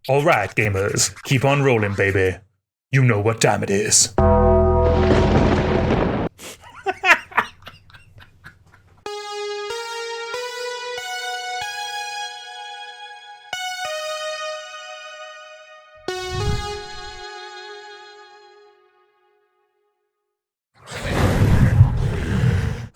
Alright, gamers, keep on rolling, baby. You know what time it is.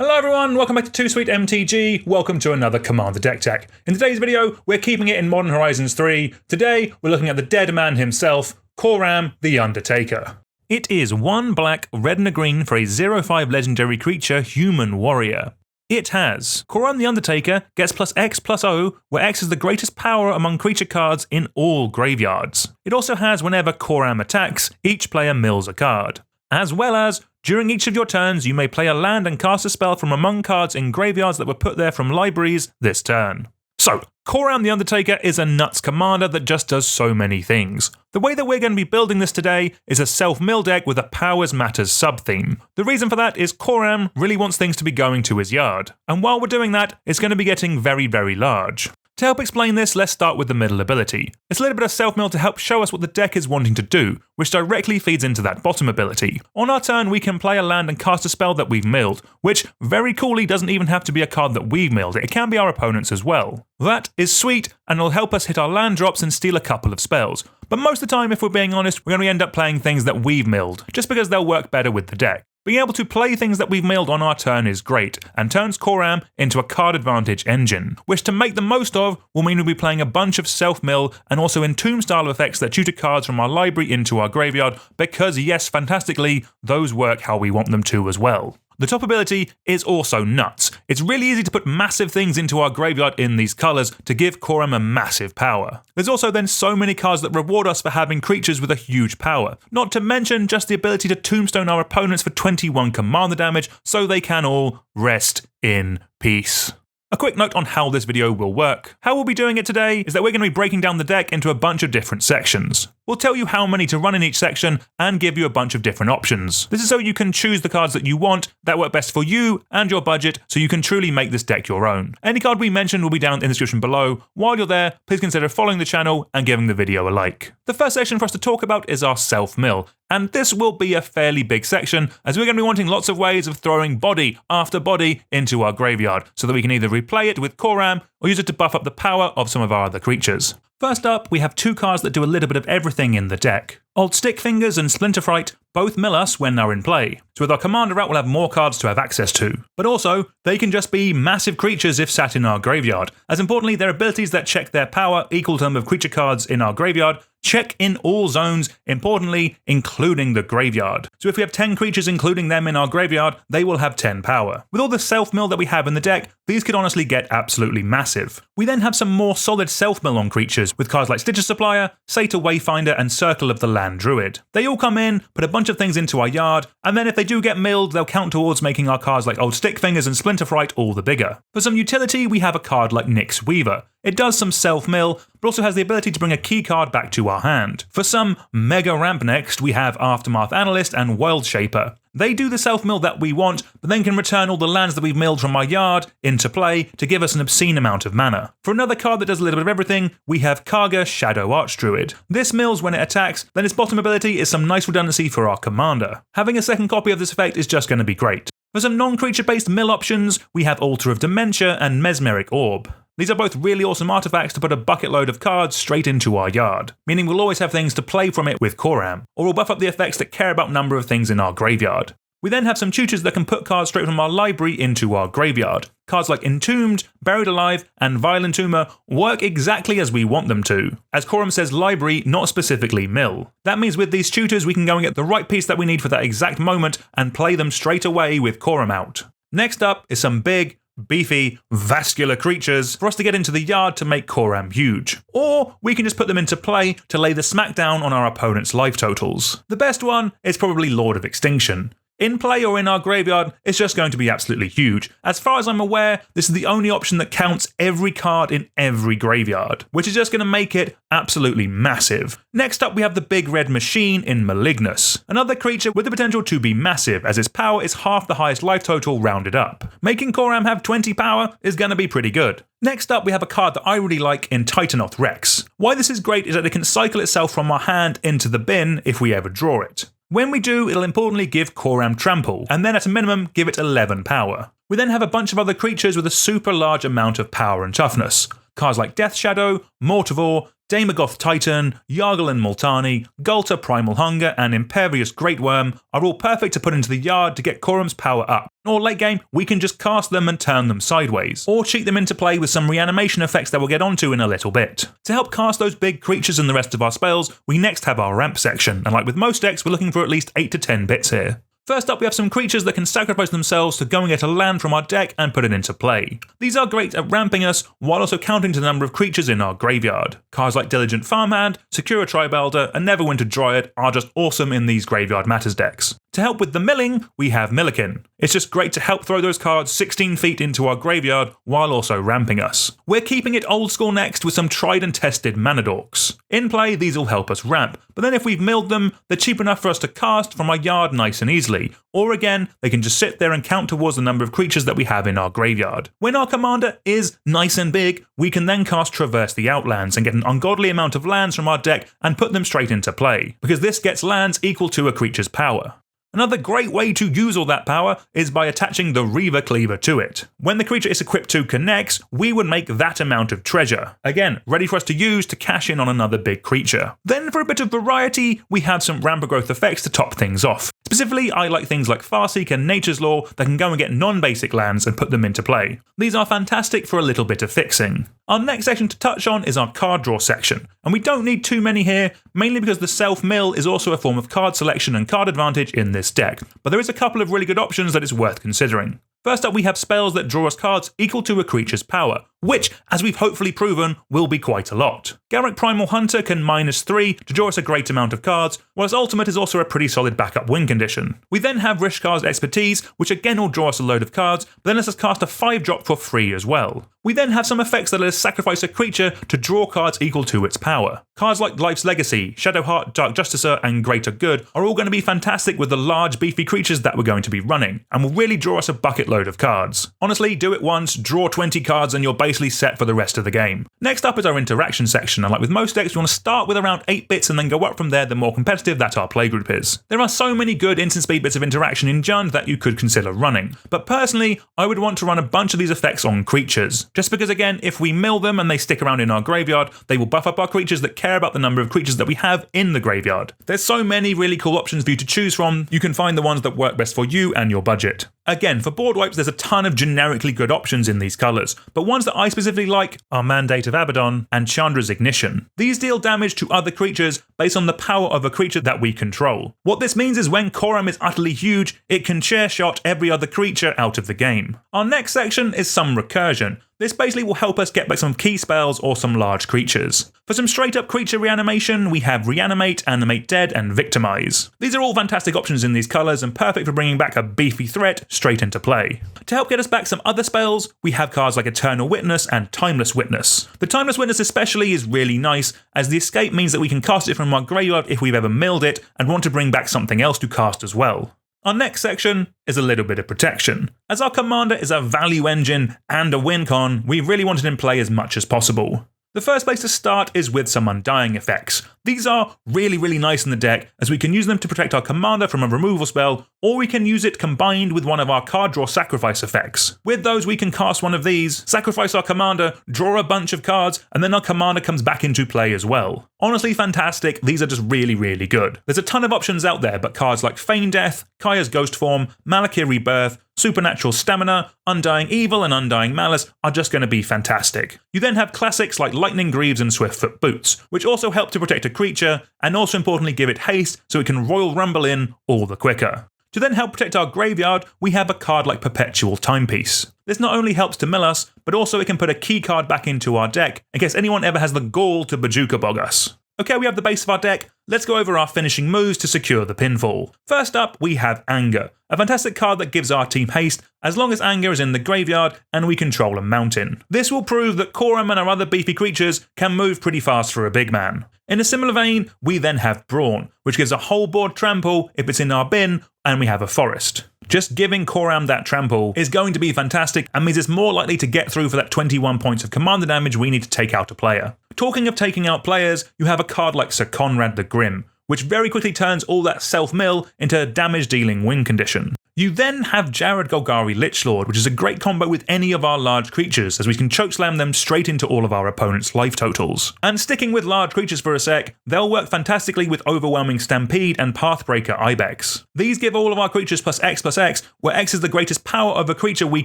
Hello everyone, welcome back to Too Sweet MTG, welcome to another Commander Deck Tech. In today's video, we're keeping it in Modern Horizons 3. Today, we're looking at the dead man himself, Coram the Undertaker. It is 1 black, red and a green for a 0/5 legendary creature, Human Warrior. It has Coram the Undertaker gets +X/+O, where X is the greatest power among creature cards in all graveyards. It also has whenever Coram attacks, each player mills a card. As well as, during each of your turns, you may play a land and cast a spell from among cards in graveyards that were put there from libraries this turn. So, Coram the Undertaker is a nuts commander that just does so many things. The way that we're going to be building this today is a self-mill deck with a Powers Matters sub-theme. The reason for that is Coram really wants things to be going to his yard, and while we're doing that, it's going to be getting very, very large. To help explain this, let's start with the middle ability. It's a little bit of self-mill to help show us what the deck is wanting to do, which directly feeds into that bottom ability. On our turn, we can play a land and cast a spell that we've milled, which very coolly doesn't even have to be a card that we've milled, it can be our opponent's as well. That is sweet, and it'll help us hit our land drops and steal a couple of spells. But most of the time, if we're being honest, we're going to end up playing things that we've milled, just because they'll work better with the deck. Being able to play things that we've milled on our turn is great, and turns Coram into a card advantage engine, which to make the most of will mean we'll be playing a bunch of self-mill and also Entomb style effects that tutor cards from our library into our graveyard, because yes, fantastically, those work how we want them to as well. The top ability is also nuts. It's really easy to put massive things into our graveyard in these colours to give Coram a massive power. There's also then so many cards that reward us for having creatures with a huge power, not to mention just the ability to tombstone our opponents for 21 commander damage so they can all rest in peace. A quick note on how this video will work. How we'll be doing it today is that we're going to be breaking down the deck into a bunch of different sections. We'll tell you how many to run in each section and give you a bunch of different options. This is so you can choose the cards that you want that work best for you and your budget so you can truly make this deck your own. Any card we mention will be down in the description below. While you're there, please consider following the channel and giving the video a like. The first section for us to talk about is our self-mill. And this will be a fairly big section, as we're going to be wanting lots of ways of throwing body after body into our graveyard, so that we can either replay it with Coram or use it to buff up the power of some of our other creatures. First up, we have 2 cards that do a little bit of everything in the deck. Old Stickfingers and Splinterfright both mill us when they're in play, so with our commander out we'll have more cards to have access to. But also, they can just be massive creatures if sat in our graveyard. As importantly, their abilities that check their power equal to the number of creature cards in our graveyard check in all zones, importantly, including the graveyard. So if we have 10 creatures including them in our graveyard, they will have 10 power. With all the self-mill that we have in the deck, these could honestly get absolutely massive. We then have some more solid self-mill on creatures, with cards like Supplier, Satyr Wayfinder and Circle of the Land Druid. They all come in, put a bunch of things into our yard, and then if they do get milled, they'll count towards making our cards like Old Stickfingers and Splinterfright all the bigger. For some utility, we have a card like Nyx Weaver. It does some self-mill, but also has the ability to bring a key card back to our hand. For some mega ramp next, we have Aftermath Analyst and World Shaper. They do the self-mill that we want, but then can return all the lands that we've milled from our yard into play to give us an obscene amount of mana. For another card that does a little bit of everything, we have Kagha Shadow Archdruid. This mills when it attacks, then its bottom ability is some nice redundancy for our commander. Having a second copy of this effect is just going to be great. For some non-creature based mill options, we have Altar of Dementia and Mesmeric Orb. These are both really awesome artifacts to put a bucket load of cards straight into our yard, meaning we'll always have things to play from it with Coram, or we'll buff up the effects that care about number of things in our graveyard. We then have some tutors that can put cards straight from our library into our graveyard. Cards like Entombed, Buried Alive, and Vile Entomber work exactly as we want them to. As Coram says library, not specifically mill. That means with these tutors we can go and get the right piece that we need for that exact moment and play them straight away with Coram out. Next up is some big, beefy, vascular creatures for us to get into the yard to make Coram huge. Or we can just put them into play to lay the smackdown on our opponent's life totals. The best one is probably Lord of Extinction. In play or in our graveyard, it's just going to be absolutely huge. As far as I'm aware, this is the only option that counts every card in every graveyard, which is just going to make it absolutely massive. Next up we have the big red machine in Malignus, another creature with the potential to be massive as its power is half the highest life total rounded up. Making Coram have 20 power is going to be pretty good. Next up we have a card that I really like in Titanoth Rex. Why this is great is that it can cycle itself from our hand into the bin if we ever draw it. When we do, it'll importantly give Coram trample, and then at a minimum give it 11 power. We then have a bunch of other creatures with a super large amount of power and toughness. Cards like Death Shadow, Mortivore, Daemogoth Titan, Yargle and Multani, Ghalta Primal Hunger, and Impervious Greatwurm are all perfect to put into the yard to get Coram's power up. Or late game, we can just cast them and turn them sideways, or cheat them into play with some reanimation effects that we'll get onto in a little bit. To help cast those big creatures and the rest of our spells, we next have our ramp section, and like with most decks, we're looking for at least 8 to 10 bits here. First up we have some creatures that can sacrifice themselves to go and get a land from our deck and put it into play. These are great at ramping us while also counting to the number of creatures in our graveyard. Cards like Diligent Farmhand, Sakura-Tribe Elder and Neverwinter Dryad are just awesome in these Graveyard Matters decks. To help with the milling, we have Millikin. It's just great to help throw those cards 16 feet into our graveyard while also ramping us. We're keeping it old school next with some tried and tested mana dorks. In play, these will help us ramp, but then if we've milled them, they're cheap enough for us to cast from our yard nice and easily. Or again, they can just sit there and count towards the number of creatures that we have in our graveyard. When our commander is nice and big, we can then cast Traverse the Outlands and get an ungodly amount of lands from our deck and put them straight into play, because this gets lands equal to a creature's power. Another great way to use all that power is by attaching the Reaver Cleaver to it. When the creature is equipped to connects, we would make that amount of treasure. Again, ready for us to use to cash in on another big creature. Then for a bit of variety, we have some ramp growth effects to top things off. Specifically, I like things like Farseek and Nature's Law that can go and get non-basic lands and put them into play. These are fantastic for a little bit of fixing. Our next section to touch on is our card draw section, and we don't need too many here, mainly because the self-mill is also a form of card selection and card advantage in this deck, but there is a couple of really good options that it's worth considering. First up we have spells that draw us cards equal to a creature's power, which, as we've hopefully proven, will be quite a lot. Garruk Primal Hunter can -3 to draw us a great amount of cards, whilst Ultimate is also a pretty solid backup win condition. We then have Rishkar's Expertise, which again will draw us a load of cards, but then lets us cast a 5-drop for free as well. We then have some effects that let us sacrifice a creature to draw cards equal to its power. Cards like Life's Legacy, Shadowheart, Dark Justicer, and Greater Good are all going to be fantastic with the large beefy creatures that we're going to be running, and will really draw us a bucket load of cards. Honestly, do it once, draw 20 cards, and you're basically set for the rest of the game. Next up is our interaction section, and like with most decks, we want to start with around 8 bits and then go up from there the more competitive that our playgroup is. There are so many good instant speed bits of interaction in Jund that you could consider running, but personally, I would want to run a bunch of these effects on creatures. Just because again, if we mill them and they stick around in our graveyard, they will buff up our creatures that care about the number of creatures that we have in the graveyard. There's so many really cool options for you to choose from, you can find the ones that work best for you and your budget. Again, for board wipes, there's a ton of generically good options in these colours, but ones that I specifically like are Mandate of Abaddon and Chandra's Ignition. These deal damage to other creatures based on the power of a creature that we control. What this means is when Coram is utterly huge, it can chair shot every other creature out of the game. Our next section is some recursion. This basically will help us get back some key spells or some large creatures. For some straight up creature reanimation, we have Reanimate, Animate Dead, and Victimize. These are all fantastic options in these colours and perfect for bringing back a beefy threat straight into play. To help get us back some other spells, we have cards like Eternal Witness and Timeless Witness. The Timeless Witness especially is really nice, as the escape means that we can cast it from our graveyard if we've ever milled it and want to bring back something else to cast as well. Our next section is a little bit of protection. As our commander is a value engine and a win con, we really want it in play as much as possible. The first place to start is with some Undying effects. These are really nice in the deck, as we can use them to protect our commander from a removal spell, or we can use it combined with one of our card draw sacrifice effects. With those we can cast one of these, sacrifice our commander, draw a bunch of cards, and then our commander comes back into play as well. Honestly fantastic, these are just really good. There's a ton of options out there, but cards like Feign Death, Kaya's Ghost Form, Malakir Rebirth, Supernatural Stamina, Undying Evil, and Undying Malice are just going to be fantastic. You then have classics like Lightning Greaves and Swiftfoot Boots, which also help to protect a creature, and also importantly give it haste so it can Royal Rumble in all the quicker. To then help protect our graveyard, we have a card like Perpetual Timepiece. This not only helps to mill us, but also it can put a key card back into our deck in case anyone ever has the gall to Bajuka Bog us. Okay, we have the base of our deck. Let's go over our finishing moves to secure the pinfall. First up, we have Anger, a fantastic card that gives our team haste as long as Anger is in the graveyard and we control a mountain. This will prove that Coram and our other beefy creatures can move pretty fast for a big man. In a similar vein, we then have Brawn, which gives a whole board trample if it's in our bin and we have a forest. Just giving Coram that trample is going to be fantastic and means it's more likely to get through for that 21 points of commander damage we need to take out a player. Talking of taking out players, you have a card like Sir Conrad the Grim, which very quickly turns all that self-mill into a damage-dealing win condition. You then have Jared Golgari Lichlord, which is a great combo with any of our large creatures, as we can chokeslam them straight into all of our opponent's life totals. And sticking with large creatures for a sec, they'll work fantastically with Overwhelming Stampede and Pathbreaker Ibex. These give all of our creatures +X, where X is the greatest power of a creature we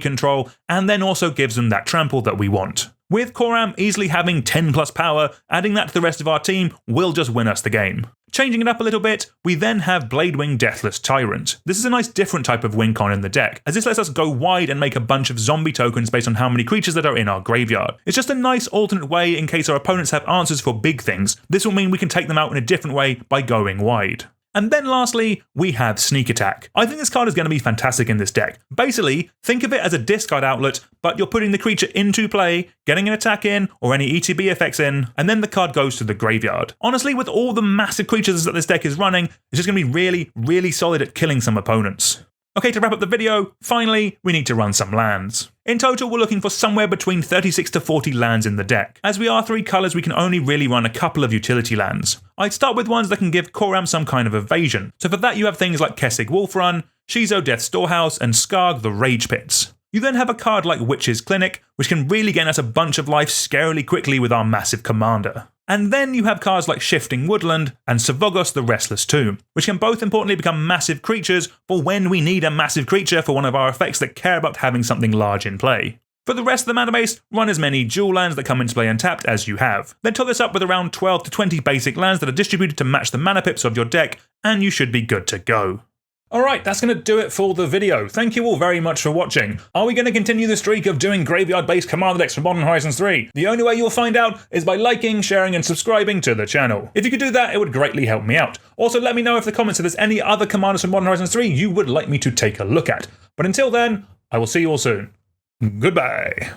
control, and then also gives them that trample that we want. With Coram easily having 10+ power, adding that to the rest of our team will just win us the game. Changing it up a little bit, we then have Bladewing Deathless Tyrant. This is a nice different type of win con in the deck, as this lets us go wide and make a bunch of zombie tokens based on how many creatures that are in our graveyard. It's just a nice alternate way in case our opponents have answers for big things. This will mean we can take them out in a different way by going wide. And then lastly, we have Sneak Attack. I think this card is going to be fantastic in this deck. Basically, think of it as a discard outlet, but you're putting the creature into play, getting an attack in, or any ETB effects in, and then the card goes to the graveyard. Honestly, with all the massive creatures that this deck is running, it's just going to be really, really solid at killing some opponents. Okay, to wrap up the video, finally, we need to run some lands. In total, we're looking for somewhere between 36 to 40 lands in the deck. As we are 3 colours, we can only really run a couple of utility lands. I'd start with ones that can give Coram some kind of evasion. So for that, you have things like Kessig Wolfrun, Shizo Death Storehouse, and Skarg the Rage Pits. You then have a card like Witch's Clinic, which can really gain us a bunch of life scarily quickly with our massive commander. And then you have cards like Shifting Woodland and Savogos the Restless Tomb, which can both importantly become massive creatures for when we need a massive creature for one of our effects that care about having something large in play. For the rest of the mana base, run as many dual lands that come into play untapped as you have. Then top this up with around 12 to 20 basic lands that are distributed to match the mana pips of your deck, and you should be good to go. Alright, that's going to do it for the video. Thank you all very much for watching. Are we going to continue the streak of doing graveyard-based commander decks for Modern Horizons 3? The only way you'll find out is by liking, sharing, and subscribing to the channel. If you could do that, it would greatly help me out. Also, let me know in the comments if there's any other commanders from Modern Horizons 3 you would like me to take a look at. But until then, I will see you all soon. Goodbye.